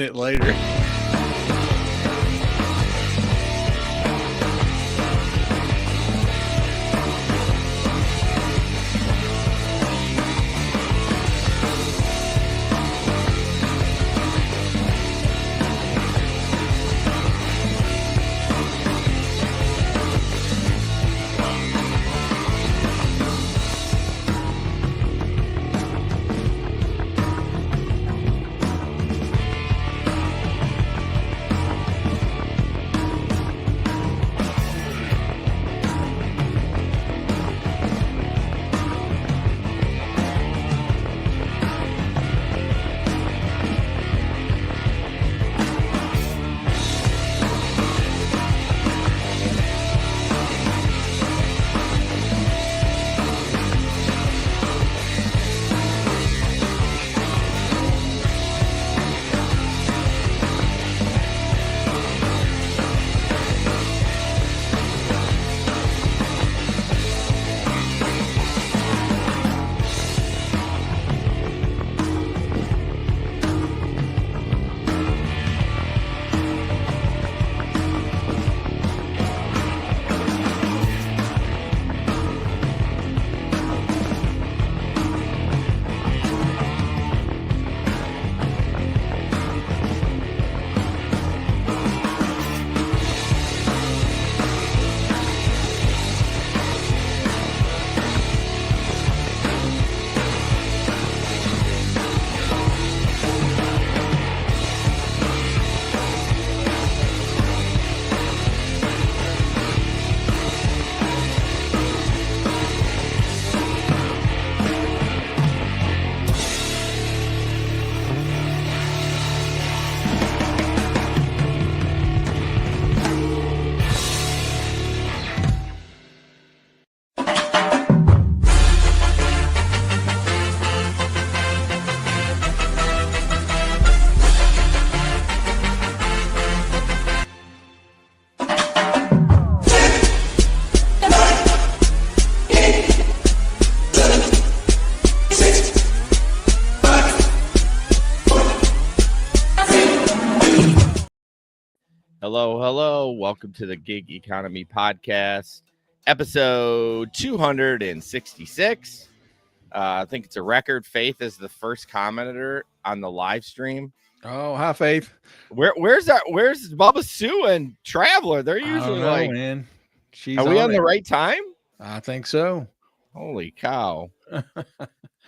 it later. Hello. Welcome to the Gig Economy Podcast, episode 266. I think it's a record. Faith is the first commenter on the live stream. Oh, hi, Faith. Where's Bubba Sue and Traveler? They're usually like, man. Are we on the right time? I think so. Holy cow.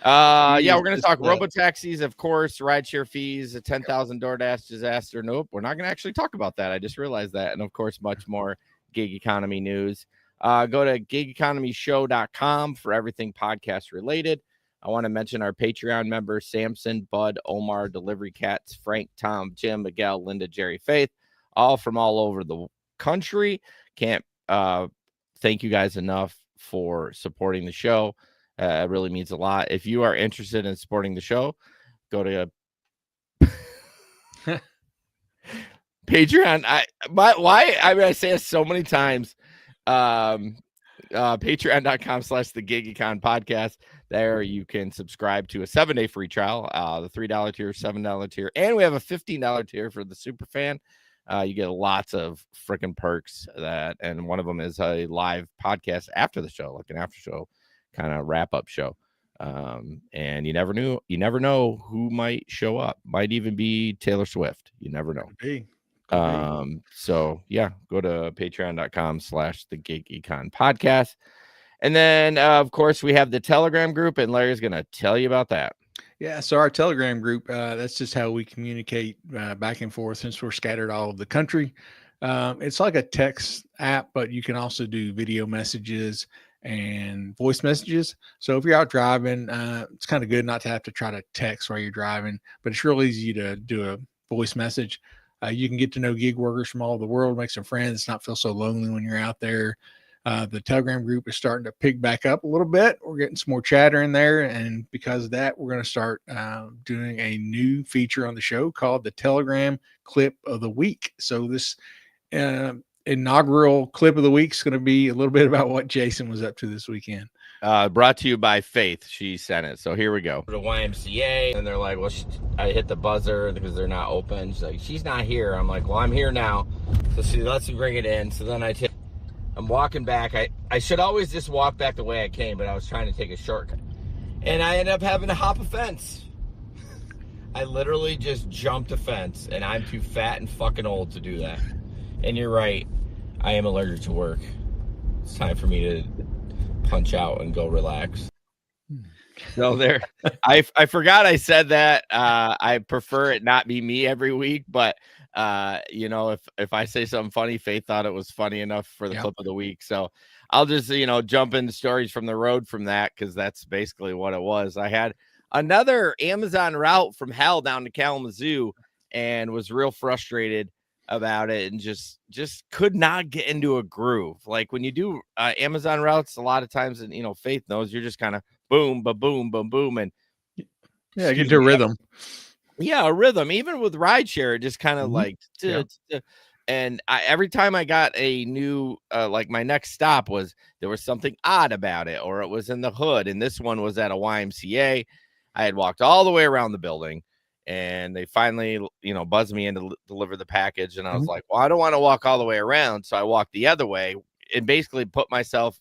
Yeah, we're going to talk Robotaxis, of course, rideshare fees, a 10,000 DoorDash disaster. Nope, we're not going to actually talk about that. I just realized that. And, of course, much more gig economy news. Go to gigeconomyshow.com for everything podcast related. I want to mention our Patreon members, Samson, Bud, Omar, Delivery Cats, Frank, Tom, Jim, Miguel, Linda, Jerry, Faith, all from all over the country. Can't thank you guys enough for supporting the show. It really means a lot. If you are interested in supporting the show, go to Patreon. I say it so many times. Patreon.com/the Gig Econ Podcast. There you can subscribe to a 7-day free trial, the $3 tier, $7 tier, and we have a $15 tier for the super fan. You get lots of freaking perks and one of them is a live podcast after the show, like an after show kind of wrap-up show. And you never know who might show up. Might even be Taylor Swift. You never know. Could be. So yeah, go to patreon.com/the Gig Econ Podcast. And then of course we have the Telegram group, and Larry's gonna tell you about that. Yeah, so our Telegram group, that's just how we communicate back and forth since we're scattered all over the country. It's like a text app, but you can also do video messages and voice messages. So if you're out driving, it's kind of good not to have to try to text while you're driving, but it's real easy to do a voice message. You can get to know gig workers from all over the world, make some friends, not feel so lonely when you're out there. The Telegram group is starting to pick back up a little bit. We're getting some more chatter in there. And because of that, we're going to start doing a new feature on the show called the Telegram Clip of the Week. So this inaugural clip of the week is going to be a little bit about what Jason was up to this weekend. Brought to you by Faith. She sent it. So here we go. The YMCA, and they're like, well, I hit the buzzer because they're not open. She's like, she's not here. I'm like, well, I'm here now. So she lets me bring it in. So then I'm walking back. I should always just walk back the way I came, but I was trying to take a shortcut. And I ended up having to hop a fence. I literally just jumped a fence, and I'm too fat and fucking old to do that. And you're right. I am allergic to work. It's time for me to punch out and go relax. So there, I forgot I said that. I prefer it not be me every week, but you know, if I say something funny, Faith thought it was funny enough for the clip of the week. So I'll just, you know, jump into stories from the road from that, because that's basically what it was. I had another Amazon route from hell down to Kalamazoo and was real frustrated about it, and just could not get into a groove. Like when you do Amazon routes, a lot of times, and you know, Faith knows, you're just kind of boom, ba boom, boom, boom, and get to a rhythm. Yeah, a rhythm. Even with rideshare, it just kind of like, and every time I got a new, like my next stop there was something odd about it, or it was in the hood. And this one was at a YMCA. I had walked all the way around the building, and they finally, you know, buzzed me in to deliver the package. And I was like, well, I don't want to walk all the way around. So I walked the other way and basically put myself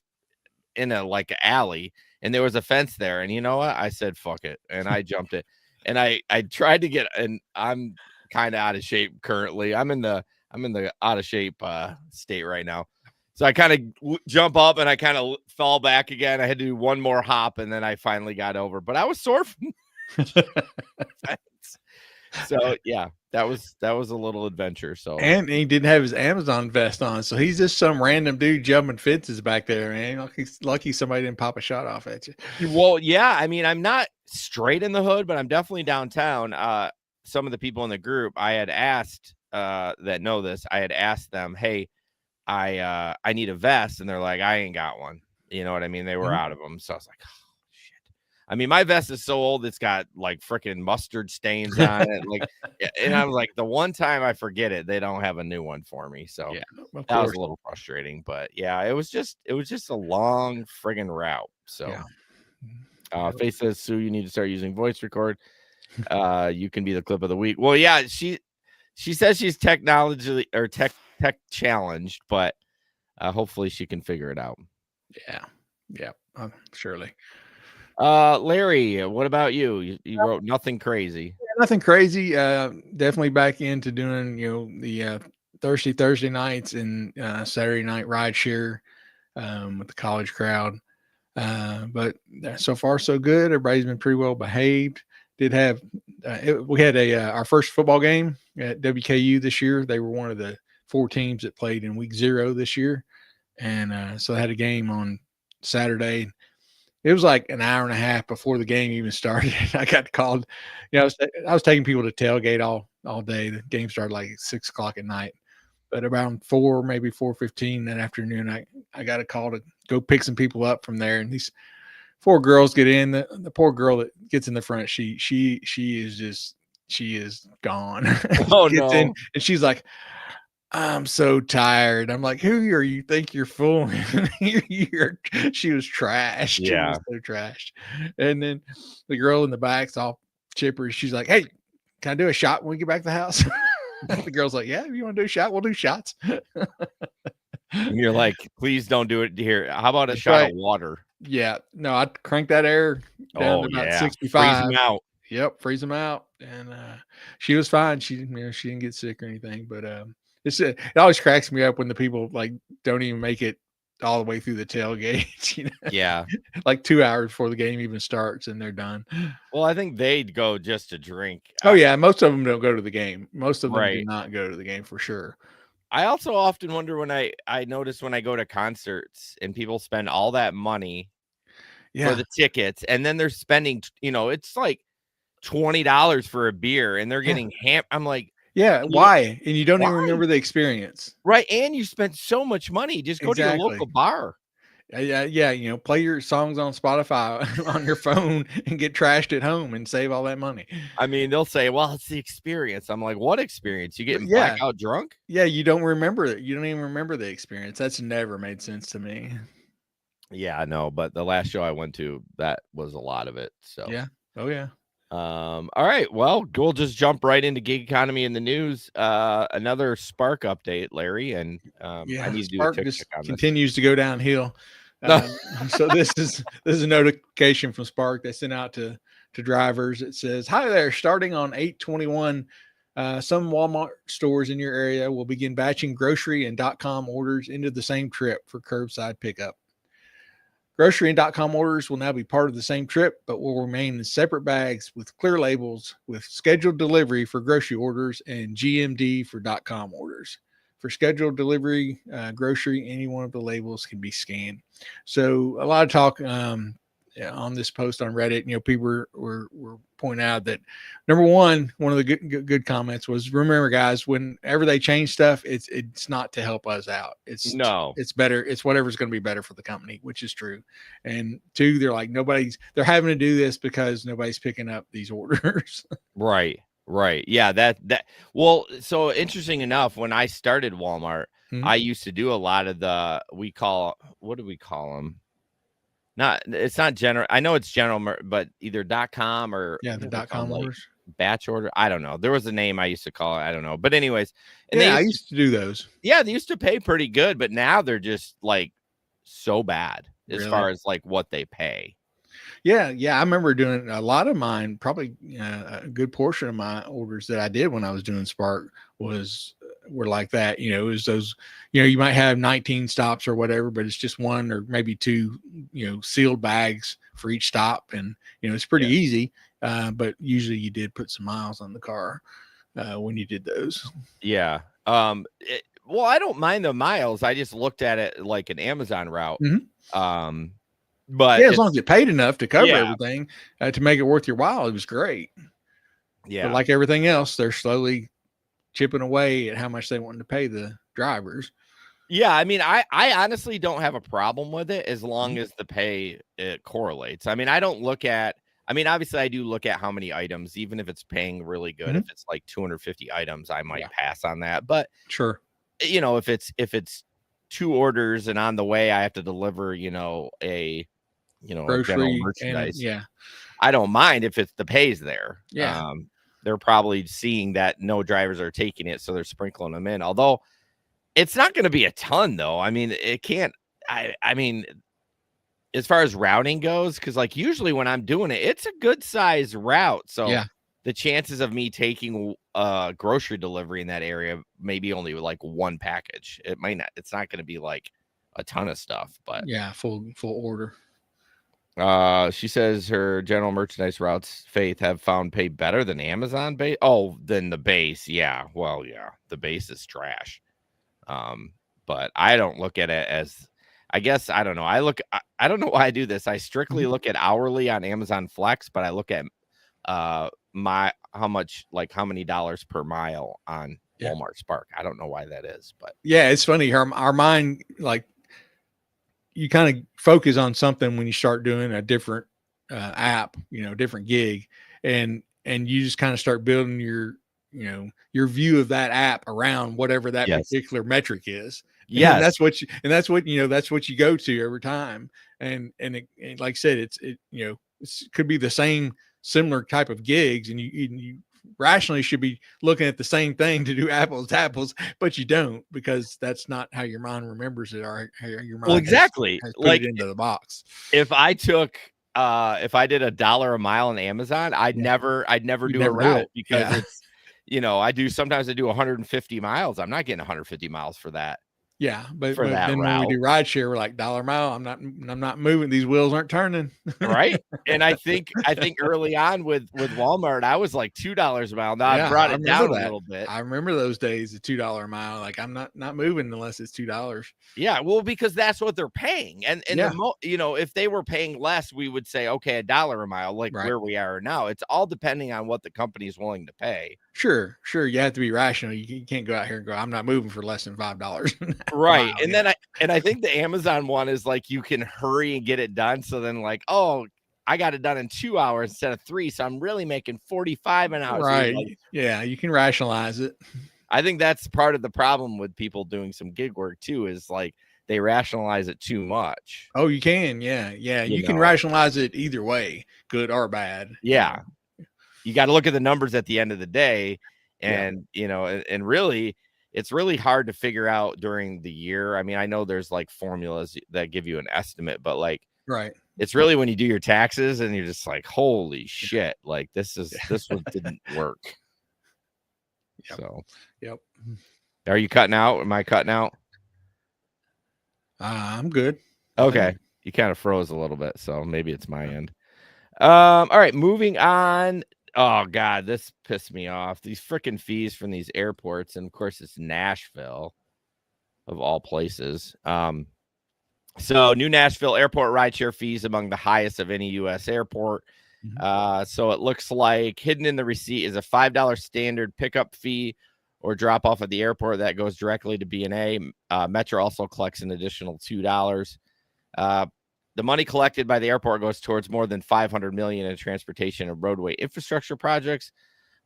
in a like alley, and there was a fence there. And you know what? I said, fuck it. And I jumped it. And I tried to get, and I'm kind of out of shape currently. I'm in the out of shape state right now. So I kind of jump up and I kind of fall back again. I had to do one more hop, and then I finally got over, but I was sore from so yeah, that was a little adventure. So, and he didn't have his Amazon vest on, so he's just some random dude jumping fences back there, man. Like he's lucky somebody didn't pop a shot off at you. Well, yeah, I mean, I'm not straight in the hood, but I'm definitely downtown. Some of the people in the group I had asked that know this, I had asked them, hey, I need a vest, and they're like, I ain't got one. You know what I mean? They were out of them. So I was like, oh, shit. I mean, my vest is so old, it's got like freaking mustard stains on it. Like, and I was like, the one time I forget it, they don't have a new one for me. So that was a little frustrating, but yeah, it was just a long friggin' route. So Faith says, Sue, you need to start using voice record. You can be the clip of the week. Well, yeah, she says she's technologically or tech challenged, but hopefully she can figure it out. Yeah, surely. Larry, what about you? You wrote nothing crazy. Nothing crazy. Definitely back into doing, you know, the Thursday nights and Saturday night rideshare with the college crowd. But so far so good. Everybody's been pretty well behaved. Did have we had our first football game at WKU this year. They were one of the 4 teams that played in week 0 this year, and so I had a game on Saturday. It was like an hour and a half before the game even started. I got called. You know, I was taking people to tailgate all day. The game started like 6:00 at night, but around 4, maybe 4:15 that afternoon, I got a call to go pick some people up from there, and these 4 girls get in. The poor girl that gets in the front, she is gone. Oh gets no! in, and she's like, I'm so tired. I'm like, who are you think you're fooling? She was trashed. Yeah. She was so trashed. And then the girl in the back's all chipper. She's like, hey, can I do a shot when we get back to the house? The girl's like, yeah, if you want to do a shot, we'll do shots. And you're like, please don't do it here. How about a shot of water? Yeah. No, I cranked that air down to about 65. Freeze them out. Yep, freeze them out. And she was fine. She didn't get sick or anything, but it always cracks me up when the people like don't even make it all the way through the tailgate. You know? Yeah, like 2 hours before the game even starts, and they're done. Well, I think they'd go just to drink. Oh yeah, most of them don't go to the game. Most of them do not go to the game for sure. I also often wonder when I notice when I go to concerts and people spend all that money for the tickets, and then they're spending, you know, it's like $20 for a beer, and they're getting I'm like, yeah, why? And you don't even remember the experience. Right. And you spent so much money. Just go to your local bar. Yeah. You know, play your songs on Spotify on your phone and get trashed at home and save all that money. I mean, they'll say, well, it's the experience. I'm like, what experience? You getting blackout drunk? Yeah, you don't remember it. You don't even remember the experience. That's never made sense to me. Yeah, no, but the last show I went to, that was a lot of it. So Yeah. Oh yeah. all right, well, we'll just jump right into gig economy in the news. Another Spark update, Larry, and I Yeah. need to do a Spark tick just check on this. continues to go downhill. No, So this is a notification from Spark they sent out to drivers. It says, "Hi there. Starting on 8/21, some Walmart stores in your area will begin batching grocery and .com orders into the same trip for curbside pickup. Grocery and .com orders will now be part of the same trip, but will remain in separate bags with clear labels with scheduled delivery for grocery orders and GMD for .com orders. For scheduled delivery, grocery, any one of the labels can be scanned." So a lot of talk on this post on Reddit. People were pointing out that number one of the good comments was, remember, guys, whenever they change stuff, it's not to help us out. no, It's better. It's whatever's going to be better for the company, which is true. And two, they're like, they're having to do this because nobody's picking up these orders. right, right, yeah, well, so interesting enough, when I started Walmart, I used to do a lot of what do we call them? It's not general. I know it's general, but either .com or the .com orders. Batch order. I don't know. There was a name I used to call it. I don't know. But anyways, and I used to do those. Yeah, they used to pay pretty good, but now they're just like so bad as far as like what they pay. Yeah. I remember doing a lot of mine. Probably a good portion of my orders that I did when I was doing Spark were like that. It was those. You might have 19 stops or whatever, but it's just one or maybe two. Sealed bags for each stop, and it's pretty easy. But usually you did put some miles on the car when you did those. Yeah. Well, I don't mind the miles. I just looked at it like an Amazon route. But as long as you paid enough to cover everything to make it worth your while, it was great. Yeah. But like everything else, they're slowly chipping away at how much they want to pay the drivers. Yeah, I mean, I honestly don't have a problem with it as long as the pay correlates. I mean, I don't look at. I mean, obviously, I do look at how many items, even if it's paying really good. If it's like 250 items, I might pass on that. But sure, if it's 2 orders and on the way I have to deliver, a general merchandise. I don't mind if the pay's there. Yeah. They're probably seeing that no drivers are taking it, so they're sprinkling them in. Although it's not going to be a ton, though. I mean, it can't. I mean, as far as routing goes, because like usually when I'm doing it, it's a good size route. So the chances of me taking a grocery delivery in that area maybe only like one package. It might not. It's not going to be like a ton of stuff, but full order. She says her general merchandise routes, Faith, have found pay better than Amazon base. Oh, than the base. Yeah. Well, yeah, the base is trash. But I don't look at it as, I guess, I don't know. I don't know why I do this. I strictly look at hourly on Amazon Flex, but I look at how many dollars per mile on Walmart Spark. I don't know why that is, but it's funny. Our mind, like, you kind of focus on something when you start doing a different app, different gig, and you just kind of start building your view of that app around whatever that particular metric is. And that's what you go to every time. And like I said, it could be the same similar type of gigs, and you rationally should be looking at the same thing to do apples to apples, but you don't, because that's not how your mind remembers it, or how your mind has put it into the box. If I did $1 a mile on Amazon, I'd never do a route because it's, sometimes I do 150 miles. I'm not getting 150 miles for that. Yeah, but then when we do rideshare, we're like, $1 a mile. I'm not moving. These wheels aren't turning. Right. And I think early on with Walmart, I was like $2 a mile. Now I brought it down a little bit. I remember those days, the $2 a mile. Like, I'm not moving unless it's $2. Yeah, well, because that's what they're paying. And if they were paying less, we would say, okay, $1 a mile, like where we are now. It's all depending on what the company is willing to pay. Sure. You have to be rational. You can't go out here and go, I'm not moving for less than $5. Right. And then I think the Amazon one is like, you can hurry and get it done. So then like, oh, I got it done in 2 hours instead of 3. So I'm really making 45 an hour. Right. So you can rationalize it. I think that's part of the problem with people doing some gig work too, is like they rationalize it too much. Oh, you can. Yeah. You can rationalize it either way, good or bad. Yeah. You got to look at the numbers at the end of the day. And, and really, it's really hard to figure out during the year. I mean, I know there's like formulas that give you an estimate, but like, right. It's really when you do your taxes and you're just like, holy shit, like this one didn't work. Yep. So, yep. Are you cutting out? Am I cutting out? I'm good. Okay. You kind of froze a little bit, so maybe it's my end. All right, moving on. Oh God, this pissed me off. These freaking fees from these airports, and of course it's Nashville of all places. So new Nashville airport rideshare fees among the highest of any U.S. airport. So it looks like hidden in the receipt is a $5 standard pickup fee or drop off at the airport that goes directly to B&A. Metro also collects an additional $2. The money collected by the airport goes towards more than $500 million in transportation and roadway infrastructure projects.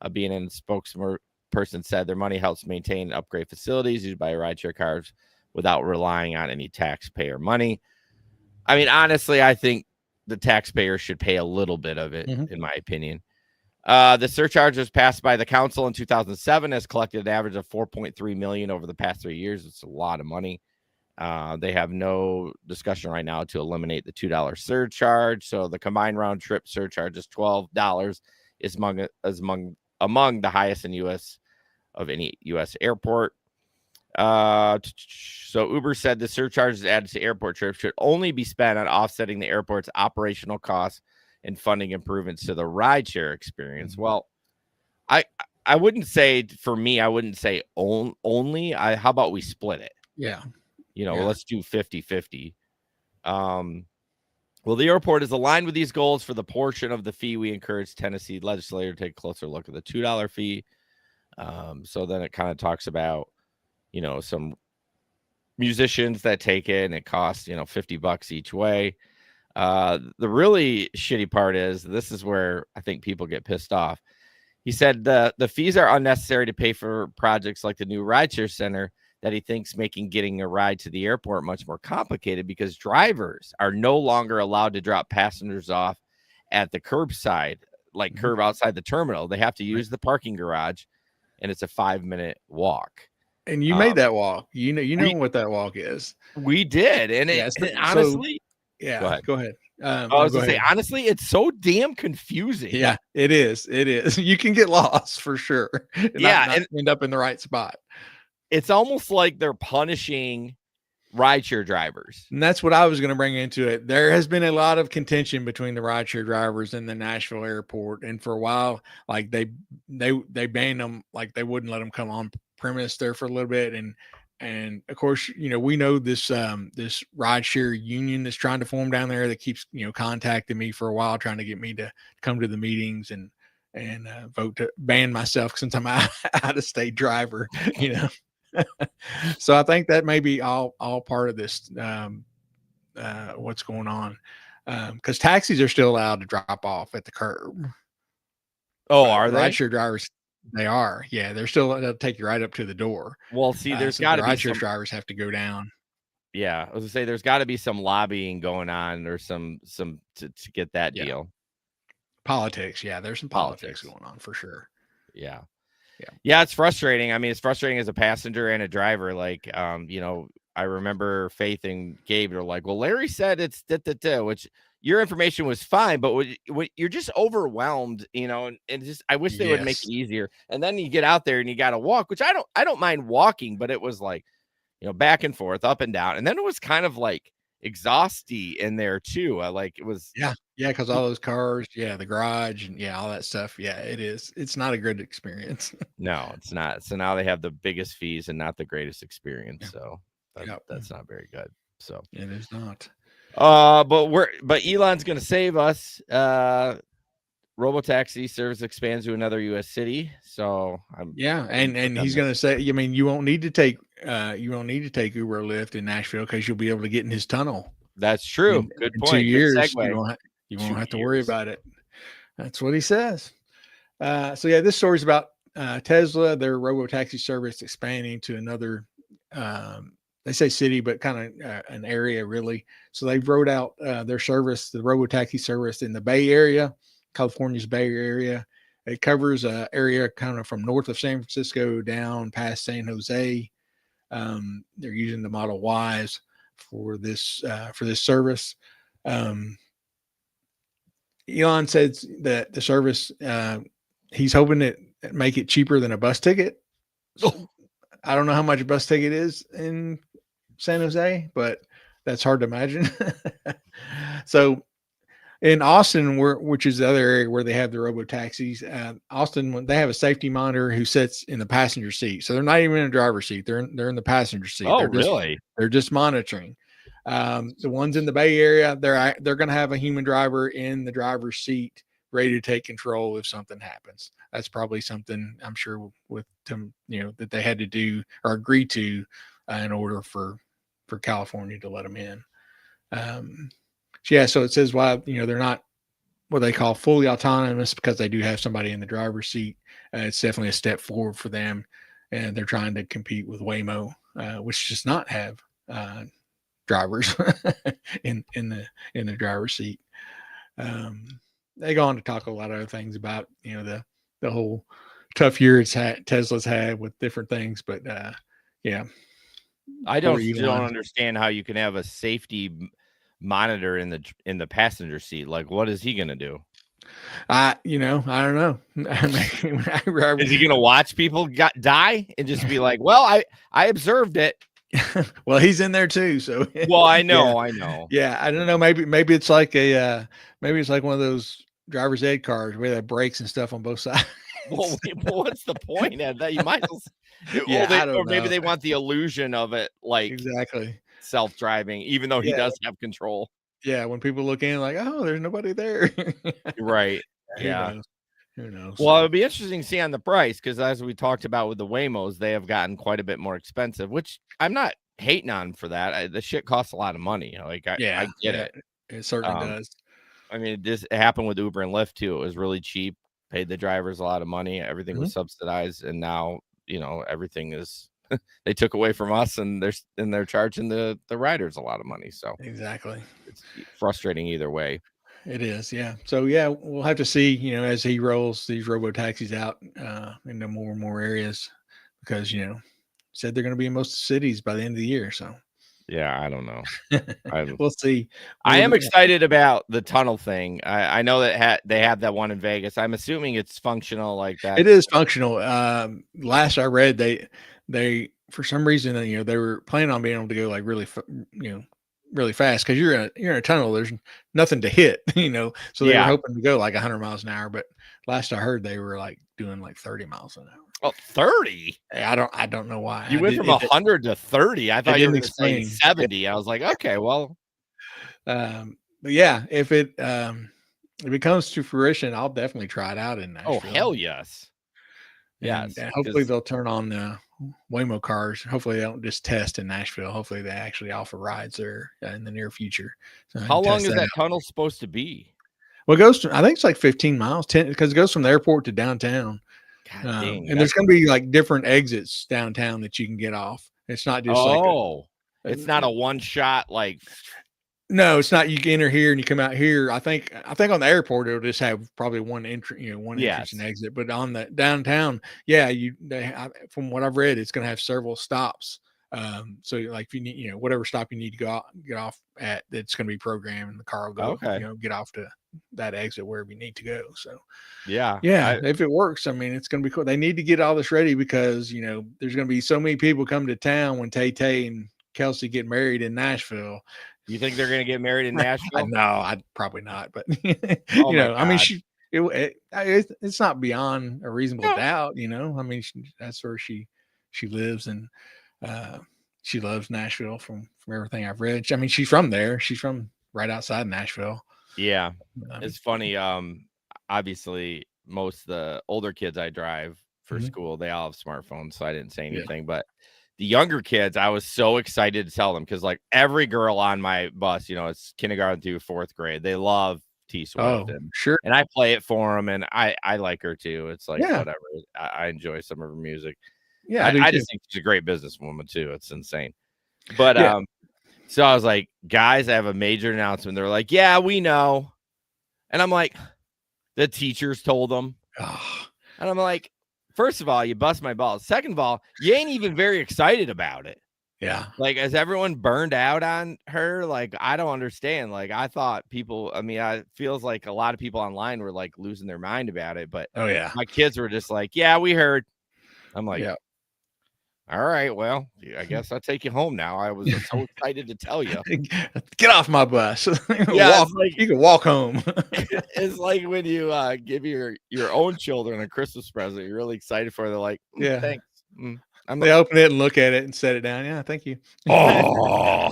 A B&N spokesperson said their money helps maintain and upgrade facilities used by rideshare cars without relying on any taxpayer money. I mean, honestly, I think the taxpayer should pay a little bit of it, in my opinion. The surcharge was passed by the council in 2007, has collected an average of $4.3 million over the past 3 years. It's a lot of money. They have no discussion right now to eliminate the $2 surcharge. So the combined round trip surcharge is $12 is among the highest in U.S. of any U.S. airport. So Uber said the surcharges added to airport trips should only be spent on offsetting the airport's operational costs and funding improvements to the rideshare experience. Well, I wouldn't say, for me, I wouldn't say only. How about we split it? Yeah. Let's do 50-50. Well, the airport is aligned with these goals. For the portion of the fee, we encourage Tennessee legislature to take a closer look at the $2 fee. So then it kind of talks about, some musicians that take it and it costs, $50 each way. The really shitty part is this is where I think people get pissed off. He said the fees are unnecessary to pay for projects like the new rideshare center that he thinks making getting a ride to the airport much more complicated because drivers are no longer allowed to drop passengers off at the curbside, like curb outside the terminal. They have to use the parking garage, and it's a 5-minute walk. And you made that walk. You know what that walk is. We did, and honestly, Go ahead. I was going to say, honestly, it's so damn confusing. Yeah, it is. It is. You can get lost for sure. And end up in the right spot. It's almost like they're punishing rideshare drivers. And that's what I was going to bring into it. There has been a lot of contention between the rideshare drivers and the Nashville airport. And for a while, like they banned them, like they wouldn't let them come on premise there for a little bit. And of course, we know this this rideshare union that's trying to form down there that keeps, contacting me for a while, trying to get me to come to the meetings and vote to ban myself since I'm out of state driver, So I think that may be all part of this, what's going on. Because taxis are still allowed to drop off at the curb. Oh, are they? Rideshare drivers, they are. Yeah, they're still they'll take you right up to the door. Well, see, there's got to be rideshare drivers have to go down. Yeah, I was gonna say there's got to be some lobbying going on or some to get that deal. Politics, yeah, there's some politics going on for sure. Yeah, it's frustrating. I mean, it's frustrating as a passenger and a driver. Like, I remember Faith and Gabe are like, well, Larry said it's which your information was fine, but you're just overwhelmed, and just I wish they would make it easier. And then you get out there and you got to walk, which I don't mind walking, but it was like, back and forth, up and down, and then it was kind of like exhausty in there too. It was because all those cars, the garage and all that stuff. It is. It's not a good experience. No, it's not. So now they have the biggest fees and not the greatest experience. So that's not very good. So it is not. But Elon's going to save us. Robotaxi service expands to another U.S. city. So and he's going to say, you won't need to take Uber or Lyft in Nashville because you'll be able to get in his tunnel. That's true. Good point. 2 years, you won't have to worry about it. That's what he says. This story is about Tesla, their Robotaxi service expanding to another they say city, but kind of an area really. So they've rolled out their service, the Robotaxi service in the Bay Area, California's Bay Area. It covers an area kind of from north of San Francisco down past San Jose. They're using the Model Ys for this service. Elon said that the service he's hoping to make it cheaper than a bus ticket. So, I don't know how much a bus ticket is in San Jose, but that's hard to imagine. So in Austin, which is the other area where they have the robo taxis, Austin, when they have a safety monitor who sits in the passenger seat, so they're not even in the driver's seat; they're in the passenger seat. Oh, really? They're just monitoring. The ones in the Bay Area, they're going to have a human driver in the driver's seat, ready to take control if something happens. That's probably something I'm sure with them, that they had to do or agree to in order for California to let them in. So it says why they're not what they call fully autonomous because they do have somebody in the driver's seat. It's definitely a step forward for them, and they're trying to compete with Waymo, which does not have drivers in the driver's seat. They go on to talk a lot of other things about the whole tough year Tesla's had with different things, but yeah. I don't understand how you can have a safety monitor in the passenger seat. Like, what is he gonna do? I don't know. Is he gonna watch people die and just be like, well, I observed it? Well, he's in there too, so well, I know. Yeah, I don't know. Maybe it's like maybe it's like one of those driver's ed cars where they have brakes and stuff on both sides. Well, what's the point of that? You might maybe they want the illusion of it, like exactly self-driving, even though he does have control. Yeah, when people look in, like, oh, there's nobody there. Right. Yeah. Who knows? Well, it'll be interesting to see on the price because as we talked about with the Waymos, they have gotten quite a bit more expensive, which I'm not hating on for that. The shit costs a lot of money. Like, I get it. It certainly does. I mean, it happened with Uber and Lyft too. It was really cheap, paid the drivers a lot of money. Everything was subsidized, and now everything is. They took away from us, and they're charging the riders a lot of money. So exactly, it's frustrating either way. It is, yeah. So yeah, we'll have to see, as he rolls these robo taxis out into more and more areas, because said they're going to be in most cities by the end of the year. So yeah, I don't know. We'll see. I am excited about the tunnel thing. I know that they have that one in Vegas. I'm assuming it's functional like that. It is functional. Last I read, they for some reason they were planning on being able to go like really really fast because you're in a tunnel. There's nothing to hit, so they were hoping to go like 100 miles an hour. But last I heard, they were like doing like 30 miles an hour. Oh, 30? I don't know why. You went from 100 to 30. I thought you were going to say 70. I was like, okay, well. But yeah, if it comes to fruition, I'll definitely try it out in Nashville. Oh, hell yes. Yes. And hopefully they'll turn on the Waymo cars. Hopefully they don't just test in Nashville. Hopefully they actually offer rides there in the near future. So how long is that tunnel supposed to be? Well, it goes to, I think it's like 15 miles, 10, because it goes from the airport to downtown. And there's going to be like different exits downtown that you can get off. It's not just it's not a one shot like. No, it's not. You can enter here and you come out here. I think on the airport it'll just have probably one entry, one entrance and exit. But on the downtown, from what I've read, it's going to have several stops. So like if you need, whatever stop you need to get off at, it's going to be programmed, and the car will go, get off to that exit wherever you need to go. So if it works, I mean, it's going to be cool. They need to get all this ready because there's going to be so many people coming to town when Tay and Kelsey get married in Nashville. You think they're going to get married in Nashville? No, I'd probably not. But I mean, it's not beyond a reasonable doubt. I mean, that's where she lives, and she loves Nashville from everything I've read. I mean, she's from there. She's from right outside Nashville. Yeah, it's funny. Obviously, most of the older kids I drive for school, they all have smartphones, so I didn't say anything, but. The younger kids, I was so excited to tell them because, like, every girl on my bus, it's kindergarten through 4th grade. They love T Swift. Oh, sure. And I play it for them, and I like her too. It's like whatever. I enjoy some of her music. Yeah, I just think she's a great businesswoman too. It's insane. But Yeah. so I was like, guys, I have a major announcement. They're like, yeah, we know. And I'm like, the teachers told them. Oh, And I'm like, first of all, you bust my balls. Second of all, you ain't even very excited about it. yeah. Like, is everyone burned out on her? Like, I don't understand. Like, I thought people, I mean, it feels like a lot of people online were like losing their mind about it. But Oh, yeah. my kids were just like, yeah, we heard. I'm like, Yeah. all right, well, I guess I'll take you home now. I was so excited to tell you. Get off my bus. Yeah, Walk, you can walk home. it's like when you give your own children a Christmas present, you're really excited for it. They're like, Yeah. thanks. They open it and look at it and set it down. Yeah, thank you. Oh,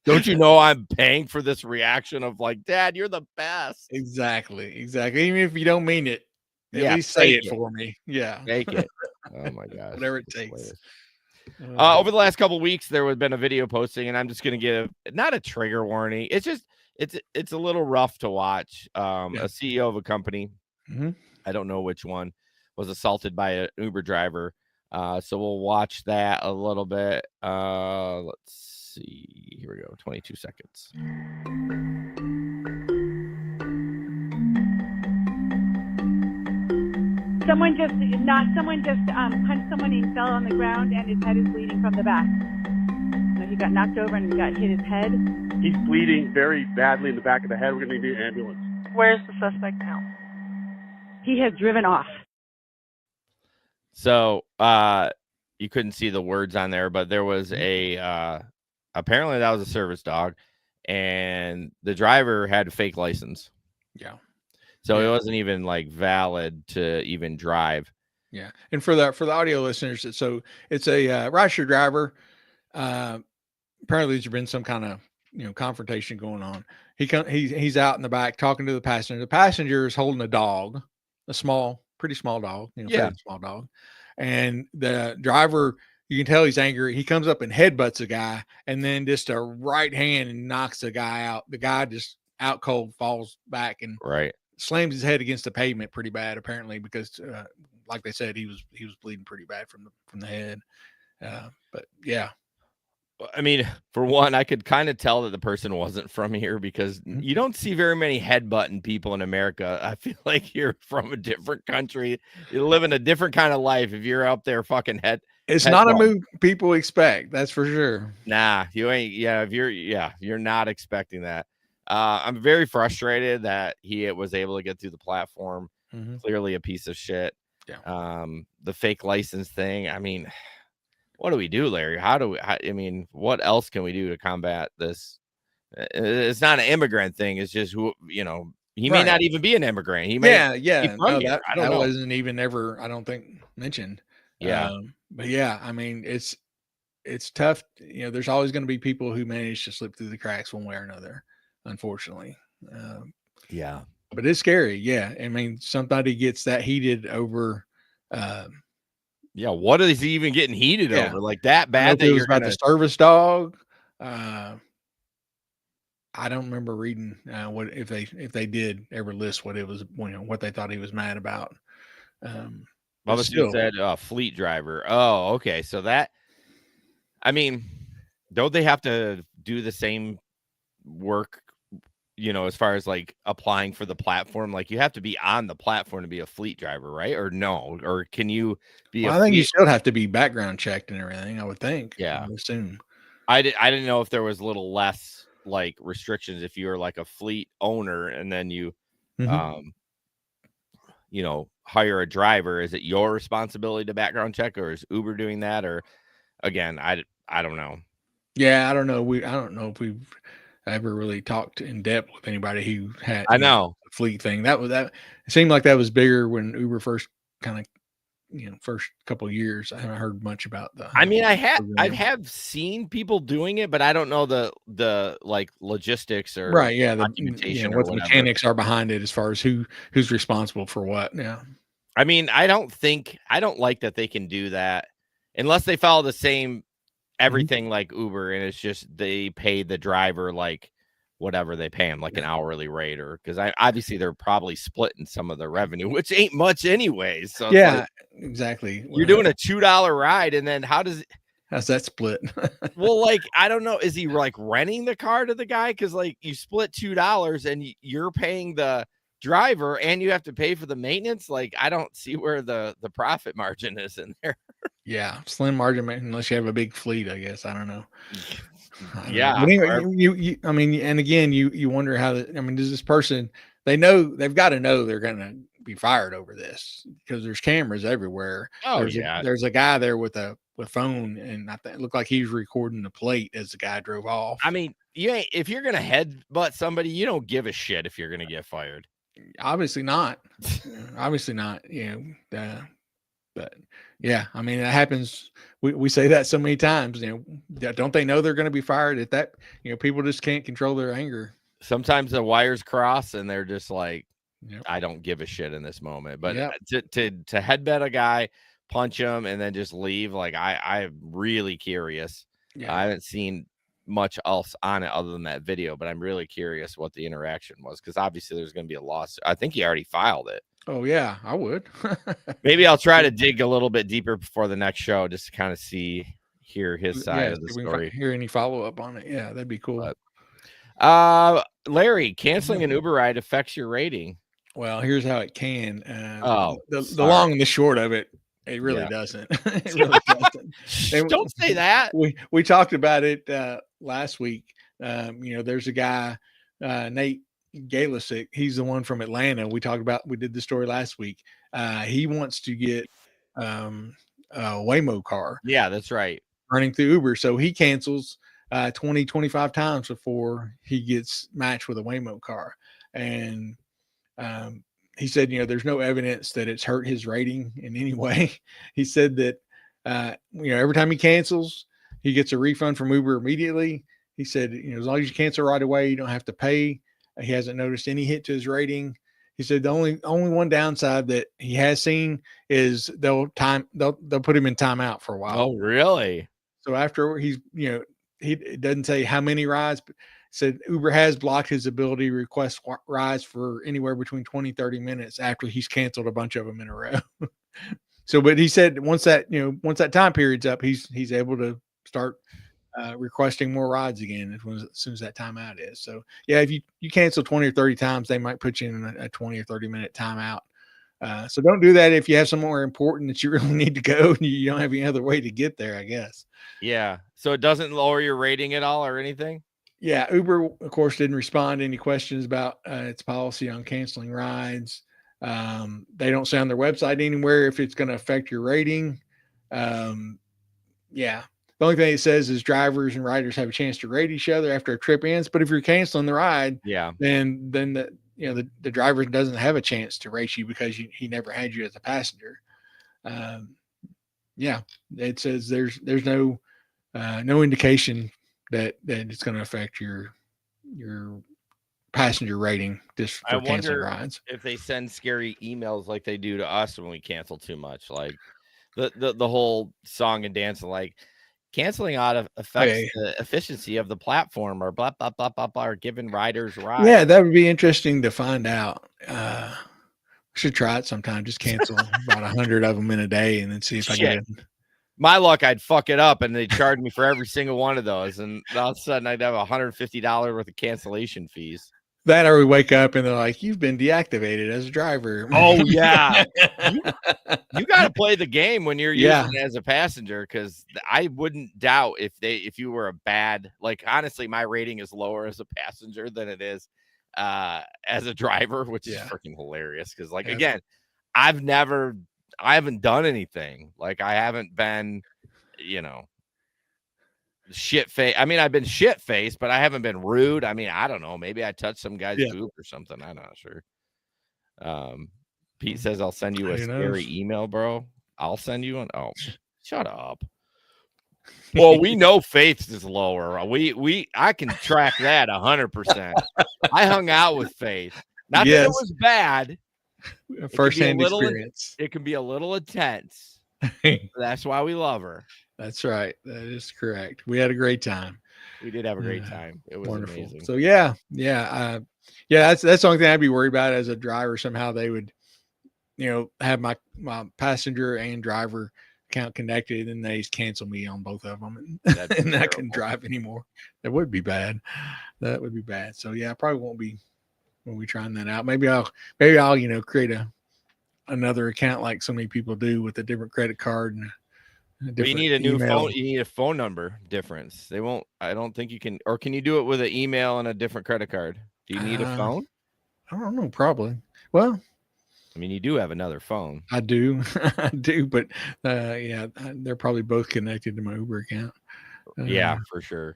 don't you know I'm paying for this reaction of like, Dad, you're the best. Exactly. Even if you don't mean it, at least say it for me. Yeah, make it. Oh my gosh, whatever it takes. Over the last couple of weeks, there has been a video posting, and I'm just gonna give not a trigger warning. It's just it's a little rough to watch. A CEO of a company, I don't know which one, was assaulted by an Uber driver. So we'll watch that a little bit. Let's see. Here we go. 22 seconds. Someone just punched someone. He fell on the ground and his head is bleeding from the back. So he got knocked over and got hit his head. He's bleeding very badly in the back of the head. We're going to need an ambulance. Where's the suspect now? He has driven off. So you couldn't see the words on there, but there was a apparently that was a service dog, and the driver had a fake license. Yeah. So it wasn't even like valid to even drive. Yeah. And for the audio listeners, so it's a rideshare driver. Apparently there's been some kind of confrontation going on. He's out in the back talking to the passenger. The passenger is holding a dog, pretty small dog, fairly small dog. And the driver, you can tell he's angry. He comes up and headbutts a guy, and then just a right hand and knocks the guy out. The guy just out cold, falls back and slams his head against the pavement pretty bad, apparently, because like they said, he was bleeding pretty bad from the head. But yeah. I mean, for one, I could kind of tell that the person wasn't from here because you don't see very many headbutting people in America. I feel like you're from a different country. You live in a different kind of life if you're up there fucking It's not a move people expect. That's for sure. Nah, you ain't. Yeah, you're not expecting that. I'm very frustrated that he was able to get through the platform. Clearly a piece of shit. Yeah. The fake license thing. I mean, what do we do, Larry? I mean, what else can we do to combat this? It's not an immigrant thing. It's just he may not even be an immigrant. He may that wasn't even ever, I don't think, mentioned. Yeah. But yeah, I mean, it's tough. There's always going to be people who manage to slip through the cracks one way or another, unfortunately. Yeah. But it's scary. Yeah. I mean, somebody gets that heated over. What is he even getting heated over? Like that bad that you're about the service dog. I don't remember reading what if they did ever list what it was, what they thought he was mad about. Bubba said fleet driver. Oh, okay. So that, I mean, don't they have to do the same work? As far as like applying for the platform, like you have to be on the platform to be a fleet driver, right? Or no? Or can you be? I think you still have to be background checked and everything. I would think. Yeah, I would assume. I didn't know if there was a little less like restrictions if you were like a fleet owner and then you, hire a driver. Is it your responsibility to background check, or is Uber doing that? Or again, I don't know. Yeah, I don't know. I don't know if we've ever really talked in depth with anybody who had the fleet thing. That it seemed like that was bigger when Uber first kind of first couple of years. I haven't heard much about that. I mean, I have seen people doing it, but I don't know the like logistics or the documentation what the mechanics are behind it as far as who's responsible for what. Yeah. I mean, I don't like that they can do that unless they follow the same everything like Uber, and it's just they pay the driver like whatever they pay him, like an hourly rate, or because obviously they're probably splitting some of the revenue, which ain't much anyways. So yeah, exactly. You're doing a $2 ride, and then how does How's that split? Well, like, I don't know. Is he like renting the car to the guy? Because like you split $2 and you're paying the driver and you have to pay for the maintenance. Like, I don't see where the profit margin is in there. Yeah, slim margin unless you have a big fleet, I guess. I don't know. Yeah. But anyway, you I mean, and again, you wonder how does this person, they've got to know they're gonna be fired over this because there's cameras everywhere. Oh, There's a guy there with a phone, and I think it looked like he was recording the plate as the guy drove off. I mean, if you're gonna headbutt somebody, you don't give a shit if you're gonna get fired. Obviously not. Obviously not. But yeah, I mean, it happens. We say that so many times. Don't they know they're going to be fired at that? People just can't control their anger. Sometimes the wires cross, and they're just like, I don't give a shit in this moment. But to headbutt a guy, punch him, and then just leave, like I'm really curious. Yeah. I haven't seen much else on it other than that video, but I'm really curious what the interaction was because obviously there's going to be a lawsuit. I think he already filed it. Oh yeah, I would. Maybe I'll try to dig a little bit deeper before the next show just to kind of hear his side of the story. Hear any follow up on it? Yeah, that'd be cool. But, Larry, canceling an Uber ride affects your rating. Well, here's how it can. The long and the short of it, it really doesn't. It really doesn't. Don't say that. We talked about it last week. There's a guy, Nate Galisic. He's the one from Atlanta. We did the story last week. He wants to get a Waymo car. Yeah, that's right. Running through Uber. So he cancels 25 times before he gets matched with a Waymo car. And he said, there's no evidence that it's hurt his rating in any way. He said that, every time he cancels, he gets a refund from Uber immediately. He said, as long as you cancel right away, you don't have to pay. He hasn't noticed any hit to his rating. He said the only one downside that he has seen is they'll put him in timeout for a while. Oh, really? So after he doesn't say how many rides, but said Uber has blocked his ability to request rides for anywhere between 20, 30 minutes after he's canceled a bunch of them in a row. So, but he said once that time period's up, he's able to start requesting more rides again as soon as that timeout is. So yeah, if you cancel 20 or 30 times, they might put you in a 20 or 30 minute timeout. So don't do that if you have somewhere important that you really need to go and you don't have any other way to get there, I guess. Yeah. So it doesn't lower your rating at all or anything? Yeah. Uber, of course, didn't respond to any questions about its policy on canceling rides. They don't say on their website anywhere if it's going to affect your rating. Yeah. The only thing it says is drivers and riders have a chance to rate each other after a trip ends. But if you're canceling the ride, then the driver doesn't have a chance to rate you because he never had you as a passenger. It says there's no indication that it's going to affect your passenger rating just for canceling rides. If they send scary emails like they do to us when we cancel too much, like the whole song and dance, like canceling out affects the efficiency of the platform or blah, blah, blah, blah, blah, or giving riders rides. Yeah, that would be interesting to find out. We should try it sometime. Just cancel about 100 of them in a day and then see if I get it. My luck, I'd fuck it up and they charge me for every single one of those. And all of a sudden I'd have $150 worth of cancellation fees. That or we wake up and they're like, you've been deactivated as a driver. Oh, yeah. you got to play the game when you're using it as a passenger, because I wouldn't doubt if you were a bad, like, honestly, my rating is lower as a passenger than it is as a driver, which is freaking hilarious. Because, like, again, I haven't done anything. Like, I haven't been, shit face. I mean, I've been shit faced, but I haven't been rude. I mean, I don't know. Maybe I touched some guy's poop or something. I'm not sure. Pete says I'll send you a scary email, bro. I'll send you one. Oh, shut up. Well, we know Faith is lower. I can track that 100%. I hung out with Faith. Not that it was bad. First-hand experience. It can be a little intense. That's why we love her. That's right. That is correct. We had a great time. We did have a great time. It was wonderful. Amazing. So that's the only thing I'd be worried about as a driver. Somehow they would, have my passenger and driver account connected, and they cancel me on both of them, That'd and I couldn't drive anymore. That would be bad. That would be bad. So yeah, I probably won't be trying that out. Maybe I'll create another account like so many people do with a different credit card and but you need a new email. phone. You need a phone number difference. They won't. I don't think you can. Or can you do it with an email and a different credit card? Do you need a phone? I don't know. Probably. Well, I mean, you do have another phone. I do. I do. But yeah, they're probably both connected to my Uber account. Yeah, for sure.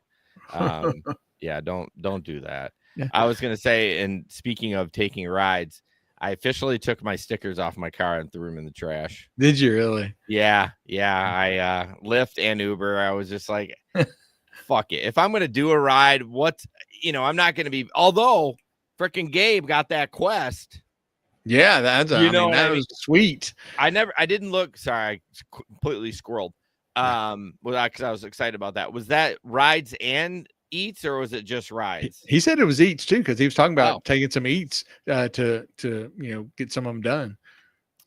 Yeah, don't do that. Yeah. I was gonna say, and speaking of taking rides, I officially took my stickers off my car and threw them in the trash. Did you really? Yeah. I Lyft and Uber. I was just like, fuck it. If I'm gonna do a ride, I'm not gonna be. Although, freaking Gabe got that Quest. Yeah, that was sweet. I didn't look. Sorry, I completely squirreled. Because I was excited about that. Was that rides and eats, or was it just rides? He said it was eats too, because he was talking about taking some eats to get some of them done.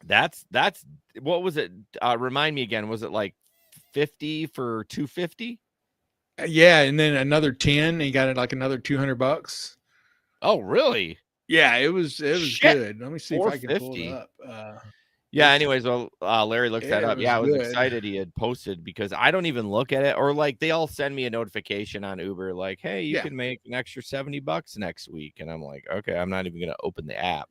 That's what was it? Remind me again. Was it like 50 for 250? Yeah, and then another 10. He got it like another $200. Oh, really? Yeah, it was good. Let me see if I can pull it up. Yeah. Anyways, Larry looked that up. Yeah, I was excited he had posted, because I don't even look at it, or like they all send me a notification on Uber like, hey, you can make an extra $70 next week, and I'm like, okay, I'm not even gonna open the app.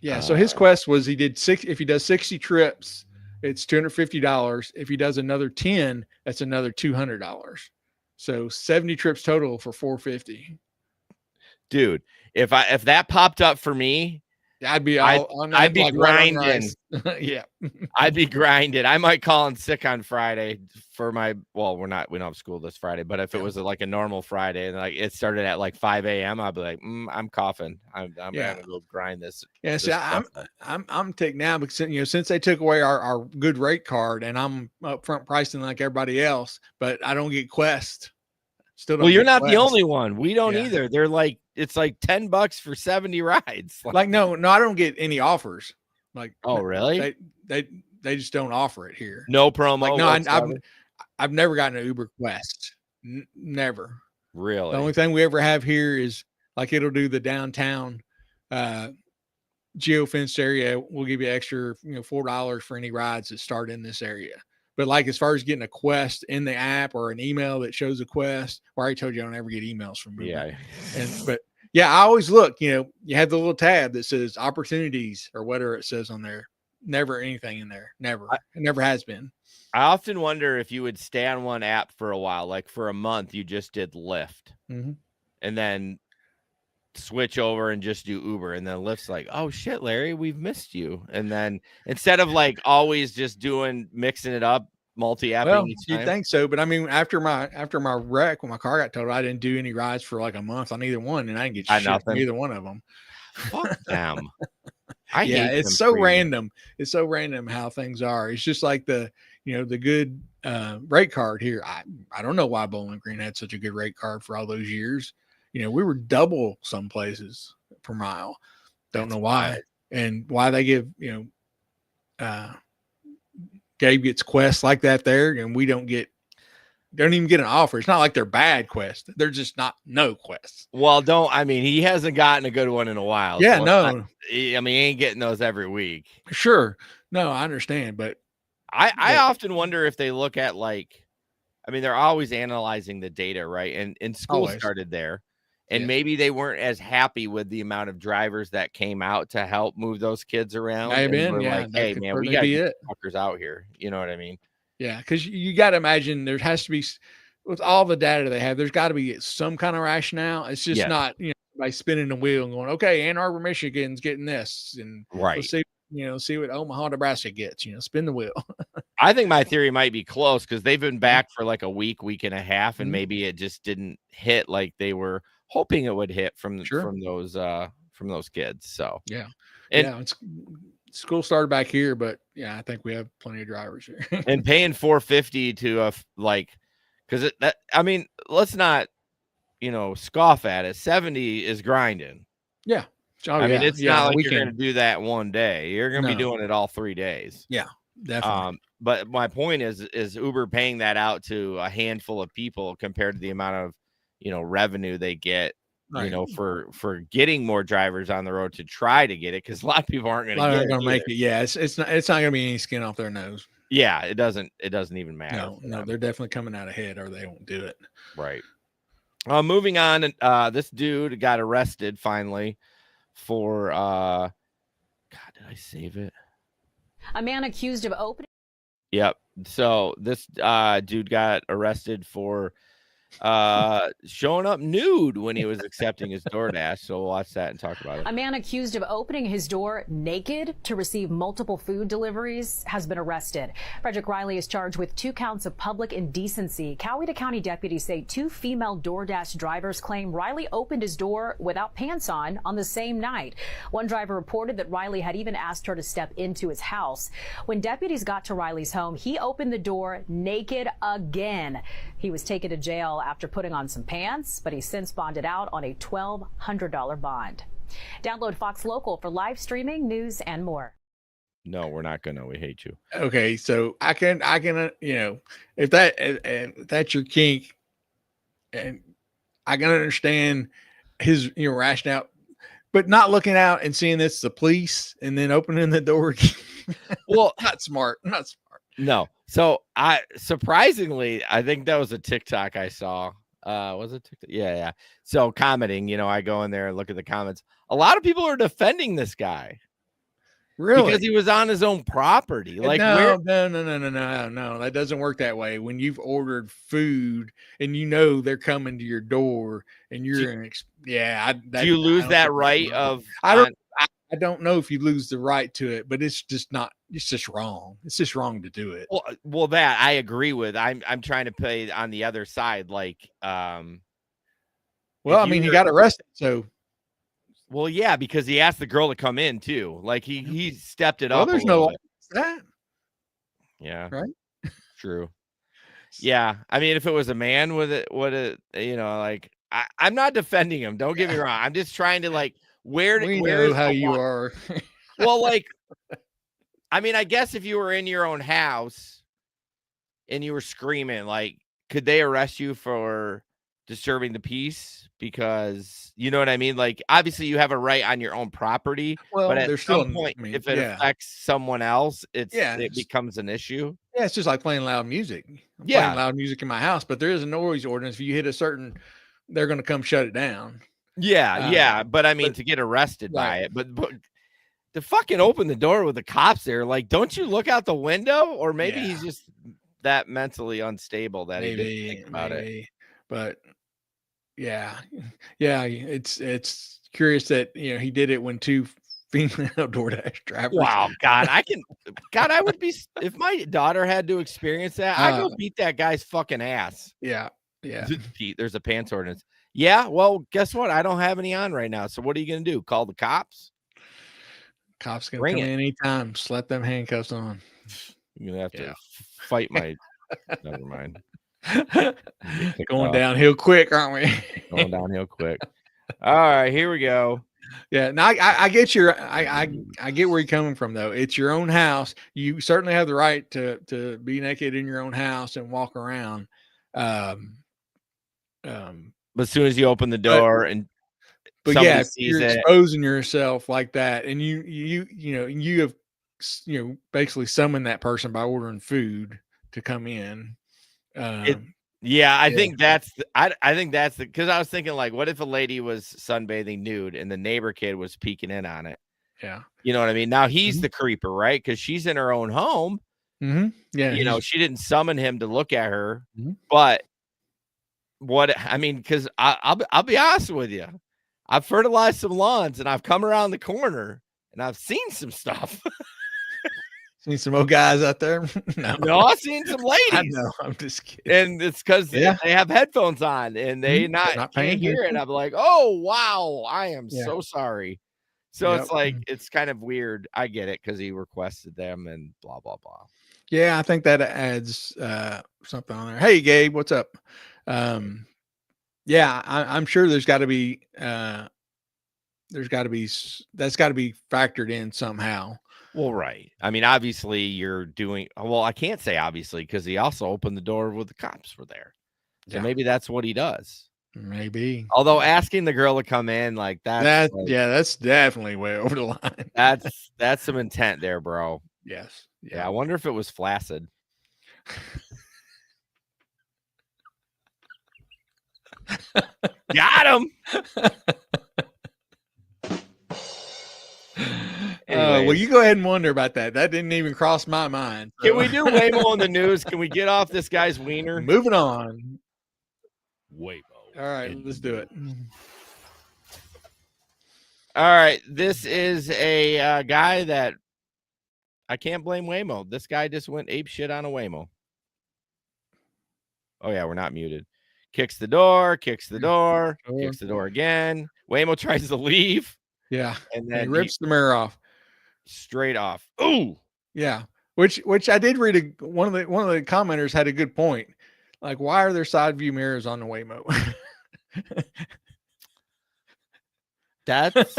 Yeah. So his quest was he did if he does 60 trips, it's $250. If he does another 10, that's another $200. So 70 trips total for $450. Dude, if that popped up for me, I'd be grinding. Yeah. I'd be grinding. I might call in sick on Friday for we don't have school this Friday, but if it was like a normal Friday and like it started at like 5 a.m., I'd be like, I'm coughing. I'm gonna go grind this. Yeah. See, I'm taking now because since they took away our good rate card, and I'm upfront pricing like everybody else, but I don't get Quest. Still don't. Well, you're not the only one. We don't either. They're like, it's like $10 for 70 rides. Like no, I don't get any offers. Like, oh really? They just don't offer it here. No promo. Like, no, I've never gotten an Uber Quest. Never. Really? The only thing we ever have here is like it'll do the downtown geofenced area. We'll give you extra, $4 for any rides that start in this area. But like as far as getting a Quest in the app or an email that shows a Quest, I already told you I don't ever get emails from Uber. Yeah. But yeah, I always look, you have the little tab that says opportunities or whatever it says on there. Never anything in there. Never. It never has been. I often wonder if you would stay on one app for a while, like for a month, you just did Lyft, and then switch over and just do Uber, and then Lyft's like, oh shit, Larry, we've missed you. And then instead of like always just mixing it up, multi-apping each time. You'd think so, but I mean, after my wreck when my car got totaled, I didn't do any rides for like a month on either one, and I didn't get shit from either one of them. Fuck them. I hate it's so random. It's so random how things are. It's just like the good rate card here. I don't know why Bowling Green had such a good rate card for all those years. We were double some places per mile. Don't know why. And why they give, Gabe gets Quest like that there, and we don't even get an offer. It's not like they're bad Quests. They're just no Quests. Well, he hasn't gotten a good one in a while. Yeah, so no. He ain't getting those every week. Sure. No, I understand. But I often wonder if they look at they're always analyzing the data, right? And school started there. And maybe they weren't as happy with the amount of drivers that came out to help move those kids around. Maybe, like, hey, man, we got to get fuckers out here. You know what I mean? Yeah, because you got to imagine there has to be, with all the data they have, there's got to be some kind of rationale. It's just not, by spinning the wheel and going, okay, Ann Arbor, Michigan's getting this. And let's see, see what Omaha, Nebraska gets, spin the wheel. I think my theory might be close because they've been back for like a week and a half, and maybe it just didn't hit like they were hoping it would hit from those kids. So it's school started back here, but I think we have plenty of drivers here. And paying $450 to because let's not scoff at it. 70 is grinding. Yeah. It's not like you're going to do that one day. You're going to be doing it all 3 days. Yeah, definitely. but my point is Uber paying that out to a handful of people compared to the amount of, revenue they get, Right. for getting more drivers on the road to try to get it, because a lot of people aren't going to get it. Make it. Yeah, it's not going to be any skin off their nose. Yeah, it doesn't even matter. No, they're definitely coming out ahead, or they won't do it. Right. Moving on, this dude got arrested finally for God, did I save it? A man accused of opening. Yep. So this dude got arrested for showing up nude when he was accepting his DoorDash. So we'll watch that and talk about it. A man accused of opening his door naked to receive multiple food deliveries has been arrested. Frederick Riley is charged with 2 counts of public indecency. Coweta County deputies say 2 female DoorDash drivers claim Riley opened his door without pants on the same night. One driver reported that Riley had even asked her to step into his house. When deputies got to Riley's home, he opened the door naked again. He was taken to jail after putting on some pants, but he's since bonded out on a $1,200 bond. Download Fox Local for live streaming, news, and more. No, we're not gonna. We hate you. Okay, so I can, if that's your kink, and I can understand his, rationale, but not looking out and seeing it's the police and then opening the door. Well, not smart. No. So I think that was a TikTok I saw. Was it TikTok? Yeah. So commenting, I go in there and look at the comments. A lot of people are defending this guy. Really? Because he was on his own property. Like, no, that doesn't work that way. When you've ordered food and they're coming to your door and you're do you lose that right of? I don't know if you lose the right to it, but it's just wrong. It's just wrong to do it. Well, that I agree with. I'm trying to play on the other side. Like, he got arrested. So, well, yeah, because he asked the girl to come in too. Like he stepped it up. There's no that. Yeah. Right. True. Yeah. I mean, if it was a man with it, like I'm not defending him. Don't get me wrong. I'm just trying to where how you are. Well, I guess if you were in your own house and you were screaming, could they arrest you for disturbing the peace? Because you know what I mean? Obviously you have a right on your own property, but at some point, if it affects someone else, it becomes an issue. Yeah, it's just like playing loud music. Playing loud music in my house, but there is a noise ordinance. If you hit they're going to come shut it down. Yeah. But to get arrested by it, but to fucking open the door with the cops there, don't you look out the window? Or maybe he's just that mentally unstable that he didn't think about it. But yeah, it's curious that he did it when 2 female DoorDash drivers. Wow, God, I would be, if my daughter had to experience that, I'd go beat that guy's fucking ass. Yeah. Pete, there's a pants ordinance. Yeah, well, guess what? I don't have any on right now. So what are you gonna do? Call the cops? Cops can come in anytime. Slap them handcuffs on. You're gonna have to fight my. Never mind. Going downhill quick, aren't we? Going downhill quick. All right, here we go. Yeah, now I get I get where you're coming from though. It's your own house. You certainly have the right to be naked in your own house and walk around. But as soon as you open the door but yeah, if you're exposing yourself like that, and you have basically summoned that person by ordering food to come in. I think that's because I was thinking what if a lady was sunbathing nude and the neighbor kid was peeking in on it? Yeah, you know what I mean. Now he's the creeper, right? Because she's in her own home. Mm-hmm. Yeah, she didn't summon him to look at her, but because I'll be honest with you, I've fertilized some lawns and I've come around the corner and I've seen some stuff. Seen some old guys out there? No, I've seen some ladies. I know, I'm just kidding. And it's because they have headphones on and they not can't hear it. I'm like, oh wow, I am so sorry. So it's it's kind of weird. I get it because he requested them and blah blah blah. Yeah, I think that adds something on there. Hey Gabe, what's up? I'm sure that's got to be factored in somehow. Well, right. I mean, obviously you're doing well. I can't say obviously because he also opened the door with the cops were there, so Yeah. maybe that's what he does. Maybe. Although asking the girl to come in like that's like, that's definitely way over the line. that's some intent there, bro. Yes. Yeah, I wonder if it was flaccid. Got him. Well, you go ahead and wonder about that. That didn't even cross my mind. Can we do Waymo in the news? Can we get off this guy's wiener? Moving on. Waymo. All right, let's do it. All right, this is a guy that I can't blame Waymo. This guy just went ape shit on a Waymo. Oh yeah, we're not muted. Kicks the door, kicks the door, kicks the door again. Waymo tries to leave. Yeah, and then he rips the mirror off. Straight off. Ooh. Yeah, which I did read. One of the commenters had a good point. Like, why are there side view mirrors on the Waymo? That's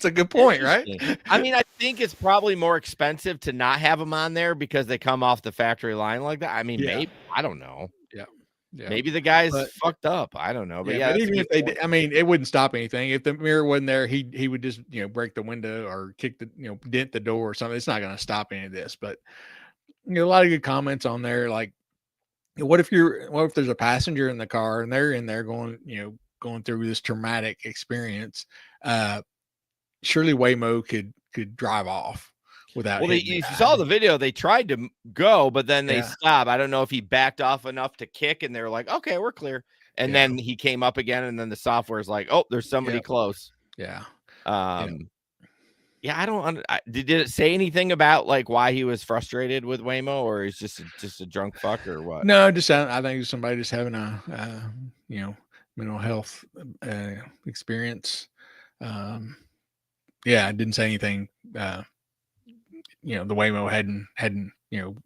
a good point, right? I mean, I think it's probably more expensive to not have them on there because they come off the factory line like that. I mean, maybe I don't know. Yeah. Maybe the guy's fucked up. I don't know. But but even if they did, I mean, it wouldn't stop anything. If the mirror wasn't there, he would just, break the window or kick the, dent the door or something. It's not going to stop any of this. But a lot of good comments on there. Like, what if there's a passenger in the car and they're in there going through this traumatic experience? Surely Waymo could drive off without. Well, you saw the video. They tried to go, but then they stopped. I don't know if he backed off enough to kick, and they're like, "Okay, we're clear." And then he came up again, and then the software's like, "Oh, there's somebody close." Yeah. Yeah, I don't. Did it say anything about like why he was frustrated with Waymo, or he's just a drunk fuck, or what? No, I think somebody just having a mental health experience. Yeah, I didn't say anything. The Waymo hadn't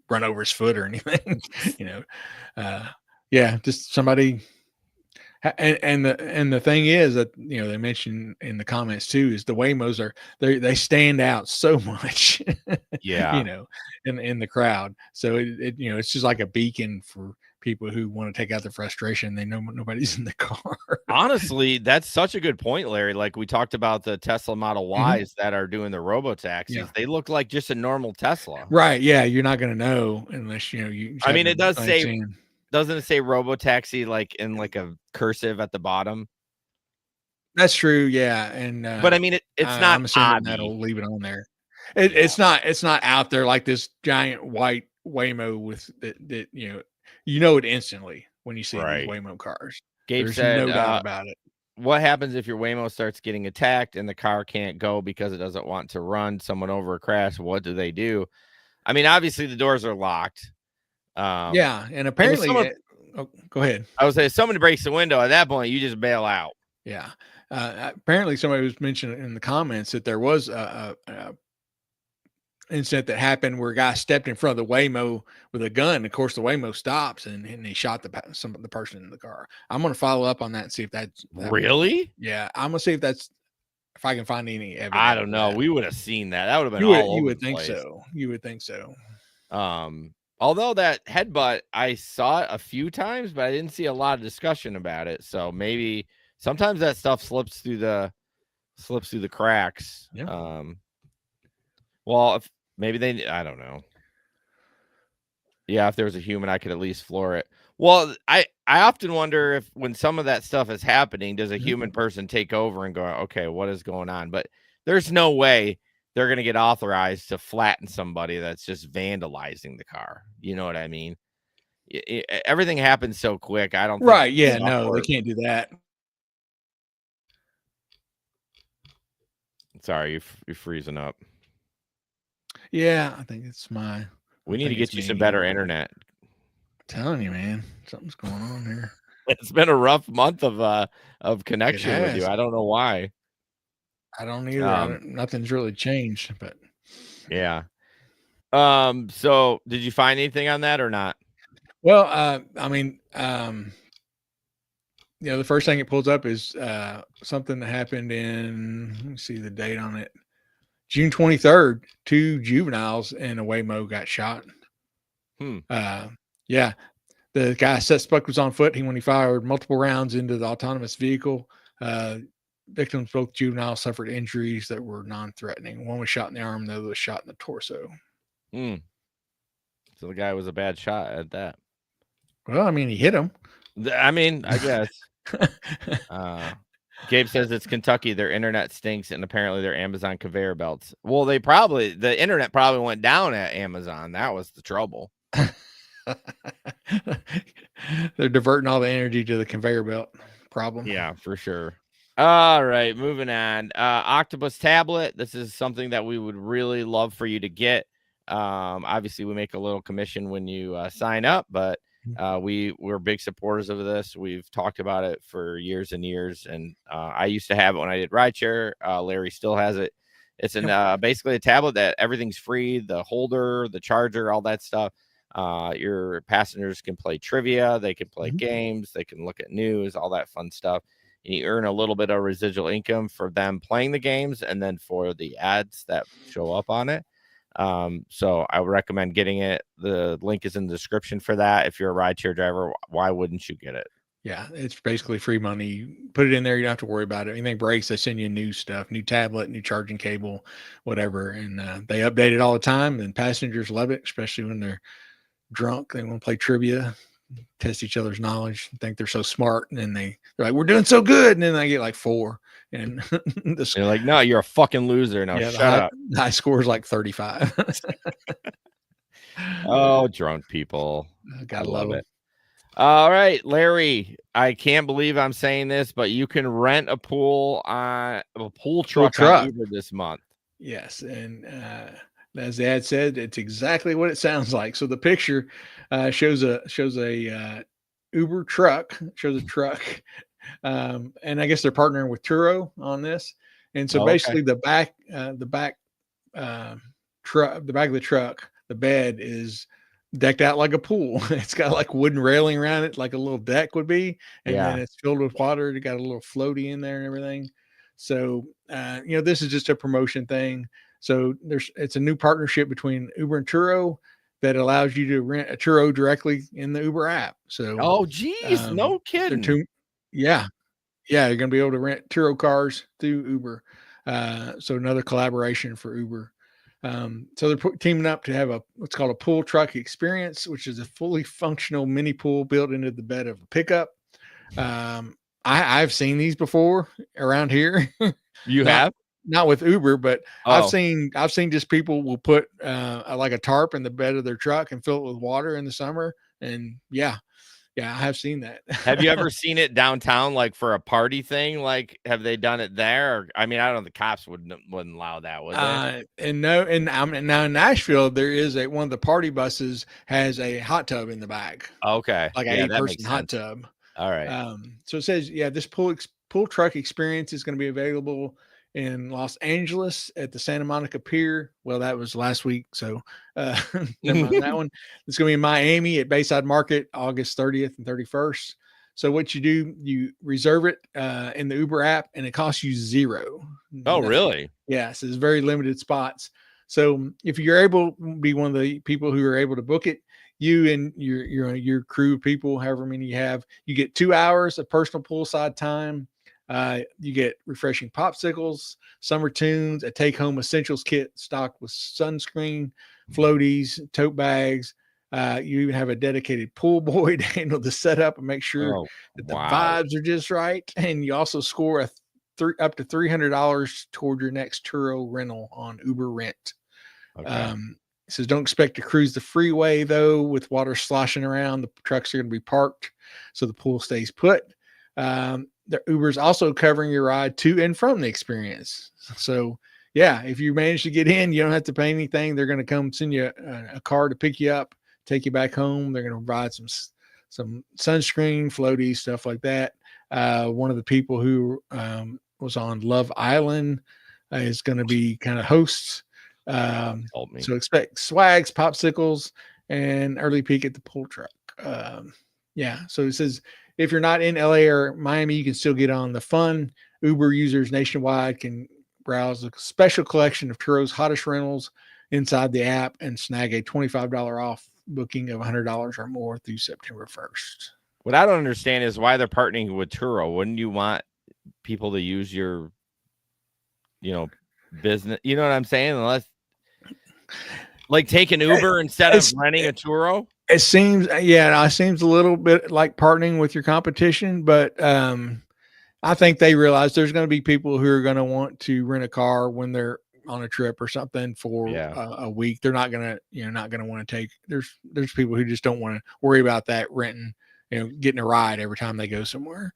run over his foot or anything. Yeah, just somebody. And the thing is that they mentioned in the comments too is the Waymos they stand out so much. In the crowd. So it's just like a beacon for people who want to take out their frustration. They know nobody's in the car. Honestly, that's such a good point, Larry. Like we talked about the Tesla Model Ys that are doing the Robotaxis. Yeah. They look like just a normal Tesla. Right. Yeah. You're not going to know unless, you. I mean, it does say, doesn't it say Robotaxi like in like a cursive at the bottom? That's true. Yeah. And, but I mean, it's not, I'm assuming that'll leave it on there. It's not out there like this giant white Waymo with that, it instantly when you see these Waymo cars. Gabe There's said, no doubt about it. What happens if your Waymo starts getting attacked and the car can't go because it doesn't want to run someone over a crash? What do they do? I mean, obviously the doors are locked. And apparently, go ahead. I would say if somebody breaks the window at that point, you just bail out. Yeah. Apparently, somebody was mentioning in the comments that there was a incident that happened where a guy stepped in front of the Waymo with a gun. Of course, the Waymo stops and he shot the person in the car. I'm going to follow up on that and see if that's really. Yeah, I'm going to see if I can find any evidence. I don't know. We would have seen that. That would have been you would think so. You would think so. Although that headbutt, I saw it a few times, but I didn't see a lot of discussion about it. So maybe sometimes that stuff slips through the cracks. Yeah. Well, if maybe I don't know. Yeah, if there was a human, I could at least floor it. Well, I often wonder if when some of that stuff is happening, does a human person take over and go, okay, what is going on? But there's no way they're going to get authorized to flatten somebody that's just vandalizing the car. You know what I mean? Everything happens so quick. I don't think right. Yeah, no, they can't do that. Sorry, you're freezing up. Yeah, I think it's we need to get you some better internet. I'm telling you, man, something's going on here. It's been a rough month of connection with you. I don't know why. I don't either. Nothing's really changed, but yeah. So did you find anything on that or not? Well, I mean, the first thing it pulls up is something that happened in. Let me see the date on it. June 23rd, 2 juveniles in a Waymo got shot. Yeah, the guy suspect was on foot. When he fired multiple rounds into the autonomous vehicle. Victims, both juveniles, suffered injuries that were non-threatening. One was shot in the arm, the other was shot in the torso. So the guy was a bad shot at that. Well, I mean, he hit him. I mean, I guess. Gabe says it's Kentucky. Their internet stinks, and apparently their Amazon conveyor belts. Well, the internet probably went down at Amazon. That was the trouble. They're diverting all the energy to the conveyor belt problem. Yeah, for sure. All right, moving on. Octopus tablet. This is something that we would really love for you to get. Obviously, we make a little commission when you sign up, but we're big supporters of this. We've talked about it for years and years, and I used to have it when I did Rideshare. Larry still has it. It's basically a tablet that everything's free, the holder, the charger, all that stuff. Your passengers can play trivia, they can play games, they can look at news, all that fun stuff. And you earn a little bit of residual income for them playing the games and then for the ads that show up on it. So I would recommend getting it. The link is in the description for that. If you're a rideshare driver, why wouldn't you get it? Yeah, it's basically free money. You put it in there, you don't have to worry about it. Anything breaks, they send you new stuff, new tablet, new charging cable, whatever. And they update it all the time, and passengers love it, especially when they're drunk. They want to play trivia, test each other's knowledge, think they're so smart, and then they're like, we're doing so good, and then they get like 4, and you're like, no, you're a fucking loser. Now shut up. High score is like 35. Oh, drunk people. Gotta love it. All right, Larry, I can't believe I'm saying this, but you can rent a pool truck on Uber this month. Yes, and as the ad said, it's exactly what it sounds like. So the picture shows a Uber truck, shows a truck, and I guess they're partnering with Turo on this. And so basically, the back of the truck, the bed is decked out like a pool. It's got like wooden railing around it, like a little deck would be, and then it's filled with water. It got a little floaty in there and everything. So this is just a promotion thing. So it's a new partnership between Uber and Turo that allows you to rent a Turo directly in the Uber app. So geez, no kidding. You're going to be able to rent Turo cars through Uber. So another collaboration for Uber. So they're teaming up to have what's called a pool truck experience, which is a fully functional mini pool built into the bed of a pickup. I've seen these before around here. You have? Not with Uber, but I've seen just people will put like a tarp in the bed of their truck and fill it with water in the summer. And I have seen that. Have you ever seen it downtown, like for a party thing? Like, have they done it there? Or, I mean, I don't know. The cops wouldn't allow that, would they? And now in Nashville, there is one of the party buses has a hot tub in the back. Okay, like an 8-person hot tub. All right. So it says, this pool truck experience is going to be available in Los Angeles at the Santa Monica Pier. Well, that was last week, so never mind that one. It's going to be in Miami at Bayside Market, August 30th and 31st. So what you do, you reserve it in the Uber app, and it costs you $0. Oh, really? Yes, it's very limited spots. So if you're able to be one of the people who are able to book it, you and your crew of people, however many you have, you get 2 hours of personal poolside time. You get refreshing popsicles, summer tunes, a take-home essentials kit stocked with sunscreen, floaties, tote bags. You even have a dedicated pool boy to handle the setup and make sure that the vibes are just right. And you also score up to $300 toward your next Turo rental on Uber Rent. Okay. It says don't expect to cruise the freeway, though, with water sloshing around. The trucks are going to be parked, so the pool stays put. The Uber's also covering your ride to and from the experience. So, if you manage to get in, you don't have to pay anything. They're going to come send you a car to pick you up, take you back home. They're going to provide some sunscreen, floaties, stuff like that. One of the people who was on Love Island is going to be kind of hosts. So expect swags, popsicles, and early peek at the pool truck. So it says if you're not in LA or Miami, you can still get on the fun. Uber users nationwide can browse a special collection of Turo's hottest rentals inside the app and snag a $25 off booking of $100 or more through September 1st. What I don't understand is why they're partnering with Turo. Wouldn't you want people to use your, business? You know what I'm saying? Unless, like, take an Uber instead of renting a Turo. It seems, it seems a little bit like partnering with your competition, but I think they realize there's going to be people who are going to want to rent a car when they're on a trip or something for a week. They're not going to, not going to want to take. There's people who just don't want to worry about that renting, getting a ride every time they go somewhere.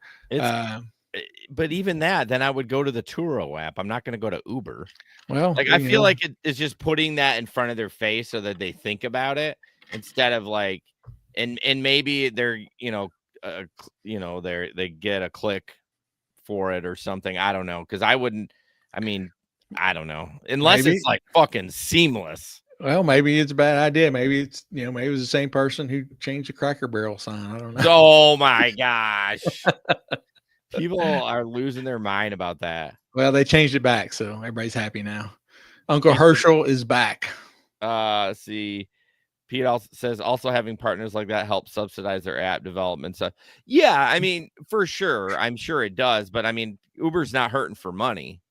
But even that, then I would go to the Turo app. I'm not going to go to Uber. Well, like I feel like it's just putting that in front of their face so that they think about it instead of like, and maybe they're, they get a click for it or something. I don't know. Cause I don't know unless it's like fucking seamless. Well, maybe it's a bad idea. Maybe it's, maybe it was the same person who changed the Cracker Barrel sign. I don't know. Oh my gosh. People are losing their mind about that. Well, they changed it back, so everybody's happy now. Uncle Herschel is back. See, Pete also says also having partners like that helps subsidize their app development. So, yeah, I mean, for sure, I'm sure it does. But I mean, Uber's not hurting for money.